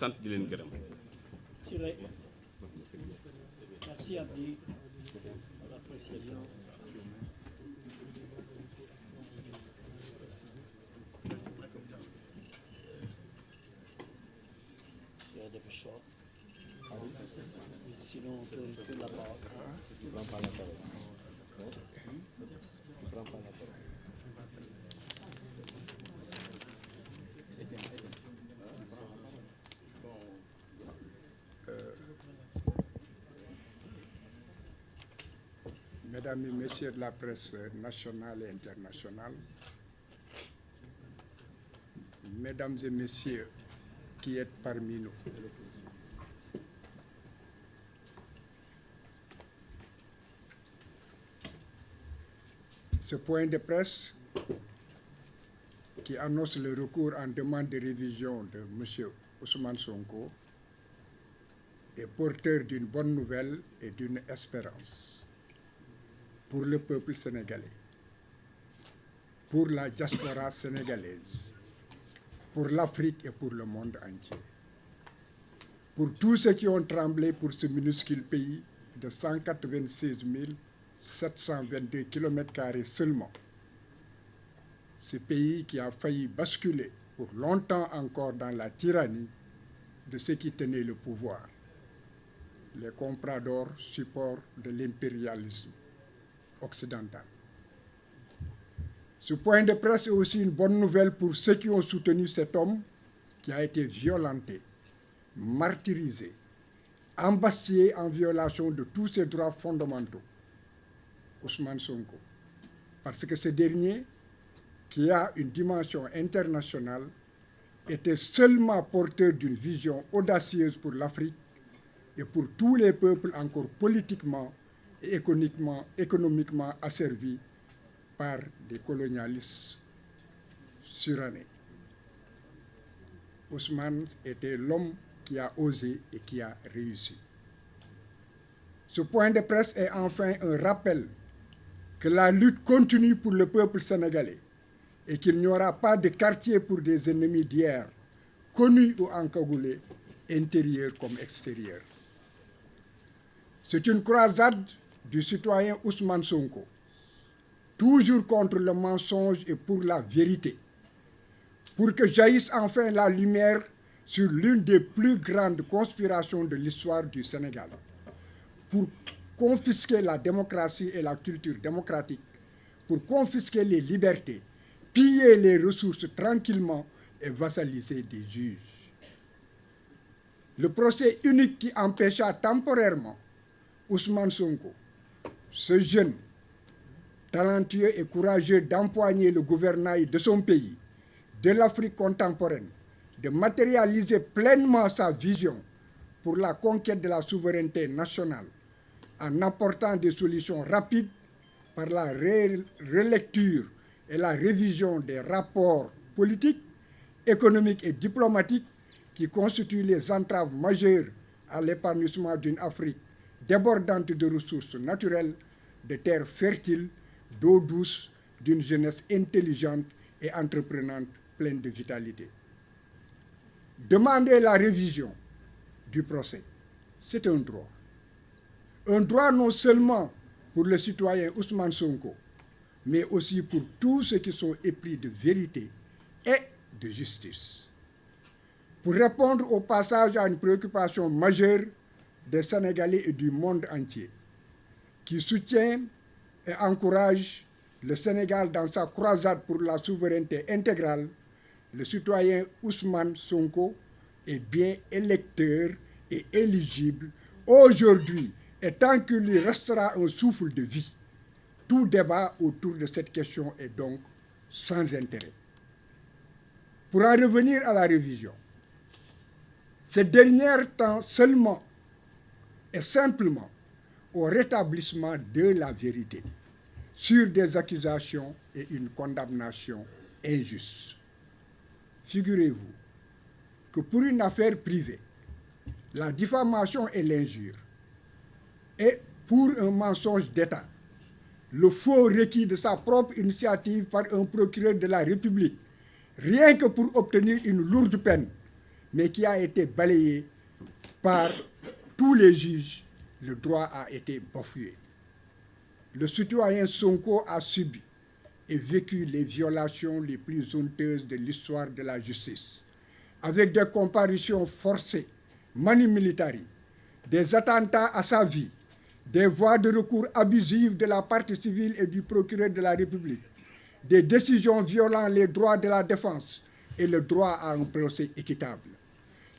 sant di leen gërëm. Merci Abdi pour la précision. Dépêche-toi. Sinon, on peut faire la parole. Tu prends pas la parole. Tu prends pas la parole. Mesdames et messieurs de la presse nationale et internationale, mesdames et messieurs qui êtes parmi nous, ce point de presse qui annonce le recours en demande de révision de M. Ousmane Sonko est porteur d'une bonne nouvelle et d'une espérance pour le peuple sénégalais, pour la diaspora sénégalaise, pour l'Afrique et pour le monde entier. Pour tous ceux qui ont tremblé pour ce minuscule pays de 196 722 km² seulement. Ce pays qui a failli basculer pour longtemps encore dans la tyrannie de ceux qui tenaient le pouvoir, les compradors supports de l'impérialisme occidental. Ce point de presse est aussi une bonne nouvelle pour ceux qui ont soutenu cet homme qui a été violenté, martyrisé, embastillé en violation de tous ses droits fondamentaux, Ousmane Sonko. Parce que ce dernier, qui a une dimension internationale, était seulement porteur d'une vision audacieuse pour l'Afrique et pour tous les peuples encore politiquement et économiquement asservis par des colonialistes surannés. Ousmane était l'homme qui a osé et qui a réussi. Ce point de presse est enfin un rappel que la lutte continue pour le peuple sénégalais et qu'il n'y aura pas de quartier pour des ennemis d'hier, connus ou encagoulés, intérieurs comme extérieurs. C'est une croisade du citoyen Ousmane Sonko, toujours contre le mensonge et pour la vérité, pour que jaillisse enfin la lumière sur l'une des plus grandes conspirations de l'histoire du Sénégal, pour confisquer la démocratie et la culture démocratique, pour confisquer les libertés, piller les ressources tranquillement et vassaliser des juges. Le procès unique qui empêcha temporairement Ousmane Sonko, ce jeune, talentueux et courageux d'empoigner le gouvernail de son pays, de l'Afrique contemporaine, de matérialiser pleinement sa vision pour la conquête de la souveraineté nationale, en apportant des solutions rapides par la relecture et la révision des rapports politiques, économiques et diplomatiques qui constituent les entraves majeures à l'épanouissement d'une Afrique débordante de ressources naturelles, de terres fertiles, d'eau douce, d'une jeunesse intelligente et entreprenante pleine de vitalité. Demander la révision du procès, c'est un droit. Un droit non seulement pour le citoyen Ousmane Sonko, mais aussi pour tous ceux qui sont épris de vérité et de justice. Pour répondre au passage à une préoccupation majeure des Sénégalais et du monde entier, qui soutiennent et encouragent le Sénégal dans sa croisade pour la souveraineté intégrale, le citoyen Ousmane Sonko est bien électeur et éligible aujourd'hui, et tant qu'il lui restera un souffle de vie. Tout débat autour de cette question est donc sans intérêt. Pour en revenir à la révision, ces derniers temps seulement et simplement au rétablissement de la vérité sur des accusations et une condamnation injuste. Figurez-vous que pour une affaire privée, la diffamation et l'injure, et pour un mensonge d'État, le faux requis de sa propre initiative par un procureur de la République, rien que pour obtenir une lourde peine, mais qui a été balayé par tous les juges. Le droit a été bafoué. Le citoyen Sonko a subi et vécu les violations les plus honteuses de l'histoire de la justice, avec des comparutions forcées, manu militari, des attentats à sa vie, des voies de recours abusives de la partie civile et du procureur de la République, des décisions violant les droits de la défense et le droit à un procès équitable,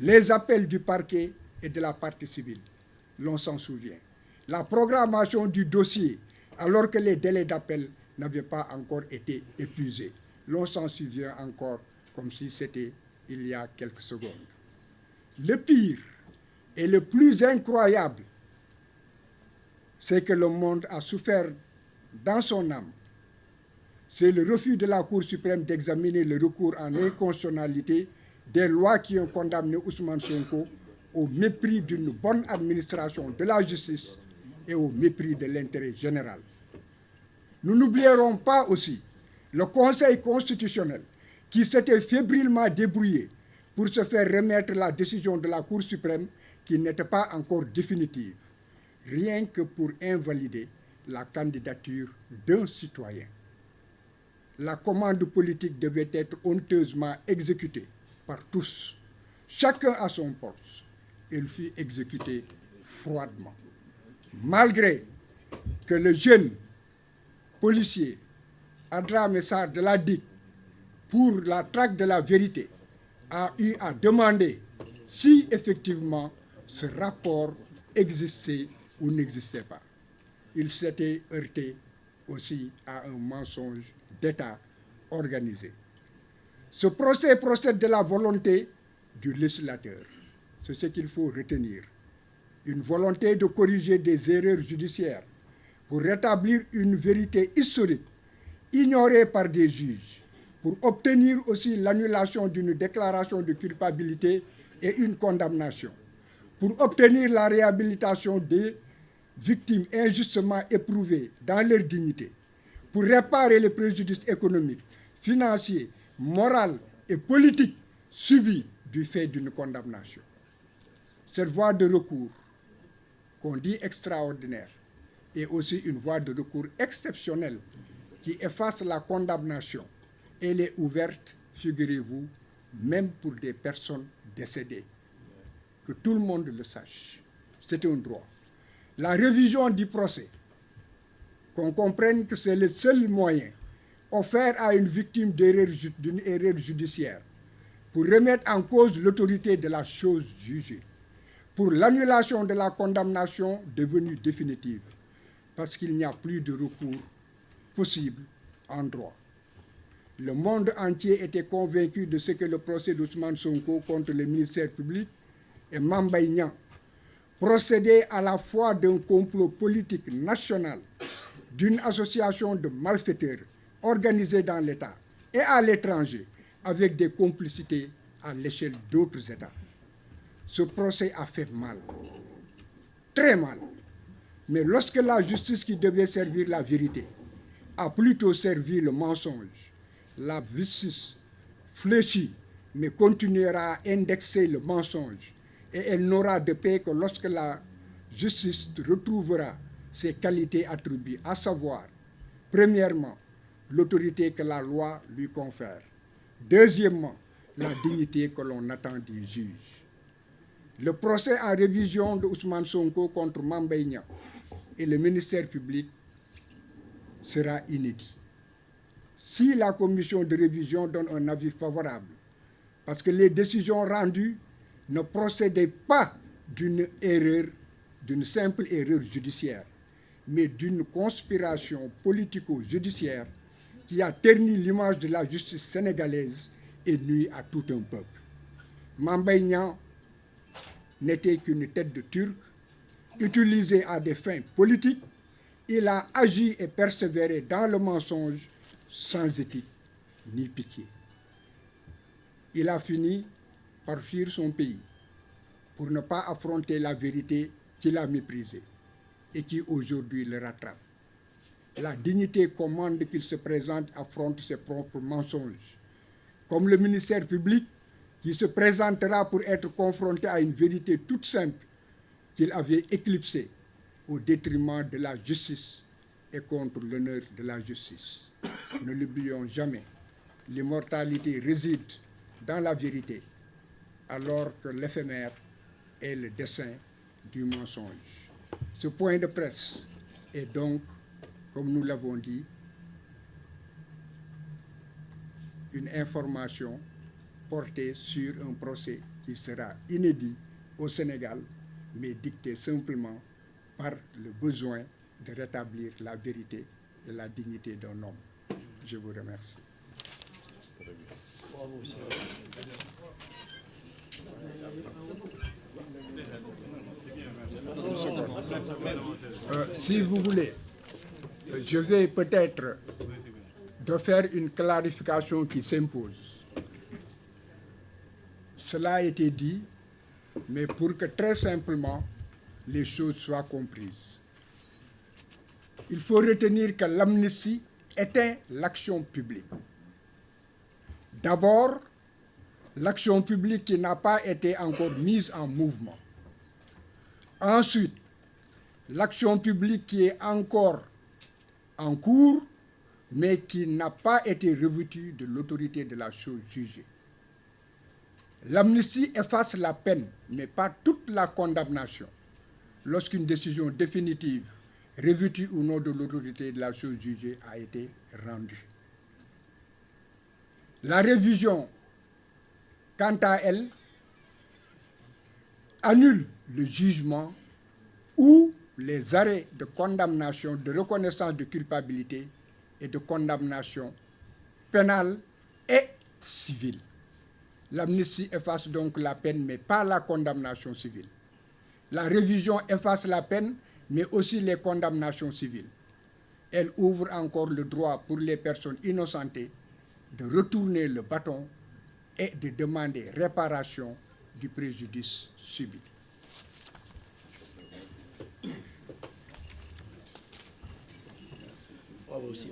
les appels du parquet et de la partie civile, l'on s'en souvient, la programmation du dossier alors que les délais d'appel n'avaient pas encore été épuisés, l'on s'en souvient encore comme si c'était il y a quelques secondes. Le pire et le plus incroyable, c'est que le monde a souffert dans son âme. C'est le refus de la Cour suprême d'examiner le recours en inconstitutionnalité des lois qui ont condamné Ousmane Sonko au mépris d'une bonne administration de la justice et au mépris de l'intérêt général. Nous n'oublierons pas aussi le Conseil constitutionnel qui s'était fébrilement débrouillé pour se faire remettre la décision de la Cour suprême qui n'était pas encore définitive, rien que pour invalider la candidature d'un citoyen. La commande politique devait être honteusement exécutée par tous. Chacun à son poste. Elle fut exécutée froidement. Malgré que le jeune policier Adramé Sarr de la DIC, pour la traque de la vérité, a eu à demander si effectivement ce rapport existait ou n'existait pas. Il s'était heurté aussi à un mensonge d'État organisé. Ce procès procède de la volonté du législateur. C'est ce qu'il faut retenir. Une volonté de corriger des erreurs judiciaires pour rétablir une vérité historique ignorée par des juges, pour obtenir aussi l'annulation d'une déclaration de culpabilité et une condamnation, pour obtenir la réhabilitation des victimes injustement éprouvées dans leur dignité, pour réparer les préjudices économiques, financiers, moraux et politiques subis du fait d'une condamnation. Cette voie de recours, qu'on dit extraordinaire, est aussi une voie de recours exceptionnelle qui efface la condamnation. Elle est ouverte, figurez-vous, même pour des personnes décédées. Que tout le monde le sache. C'est un droit. La révision du procès, qu'on comprenne que c'est le seul moyen offert à une victime d'une erreur judiciaire pour remettre en cause l'autorité de la chose jugée, pour l'annulation de la condamnation devenue définitive, parce qu'il n'y a plus de recours possible en droit. Le monde entier était convaincu de ce que le procès d'Ousmane Sonko contre le ministère public et Mame Mbaye Niang procédait à la fois d'un complot politique national, d'une association de malfaiteurs organisés dans l'État et à l'étranger, avec des complicités à l'échelle d'autres États. Ce procès a fait mal, très mal. Mais lorsque la justice qui devait servir la vérité a plutôt servi le mensonge, la justice fléchit, mais continuera à indexer le mensonge. Et elle n'aura de paix que lorsque la justice retrouvera ses qualités attribuées, à savoir, premièrement, l'autorité que la loi lui confère. Deuxièmement, la dignité que l'on attend des juges. Le procès en révision de Ousmane Sonko contre Mame Mbaye Niang et le ministère public sera inédit. Si la commission de révision donne un avis favorable, parce que les décisions rendues ne procédaient pas d'une erreur, d'une simple erreur judiciaire, mais d'une conspiration politico-judiciaire qui a terni l'image de la justice sénégalaise et nuit à tout un peuple. Mame Mbaye Niang n'était qu'une tête de Turc, utilisée à des fins politiques. Il a agi et persévéré dans le mensonge sans éthique ni pitié. Il a fini par fuir son pays pour ne pas affronter la vérité qu'il a méprisée et qui aujourd'hui le rattrape. La dignité commande qu'il se présente, affronte ses propres mensonges. Comme le ministère public, qui se présentera pour être confronté à une vérité toute simple qu'il avait éclipsée au détriment de la justice et contre l'honneur de la justice. Ne l'oublions jamais, l'immortalité réside dans la vérité, alors que l'éphémère est le dessein du mensonge. Ce point de presse est donc, comme nous l'avons dit, une information portée sur un procès qui sera inédit au Sénégal, mais dicté simplement par le besoin de rétablir la vérité et la dignité d'un homme. Je vous remercie. Bravo, sir. Si vous voulez, je vais peut-être de faire une clarification qui s'impose. Cela a été dit, mais pour que très simplement les choses soient comprises. Il faut retenir que l'amnistie éteint l'action publique. D'abord, l'action publique qui n'a pas été encore mise en mouvement. Ensuite, l'action publique qui est encore en cours, mais qui n'a pas été revêtue de l'autorité de la chose jugée. L'amnistie efface la peine, mais pas toute la condamnation, lorsqu'une décision définitive, revêtue ou non de l'autorité de la chose jugée, a été rendue. La révision, quant à elle, annule le jugement ou les arrêts de condamnation, de reconnaissance de culpabilité et de condamnation pénale et civile. L'amnistie efface donc la peine, mais pas la condamnation civile. La révision efface la peine, mais aussi les condamnations civiles. Elle ouvre encore le droit pour les personnes innocentées de retourner le bâton et de demander réparation du préjudice subi. Bravo, sir.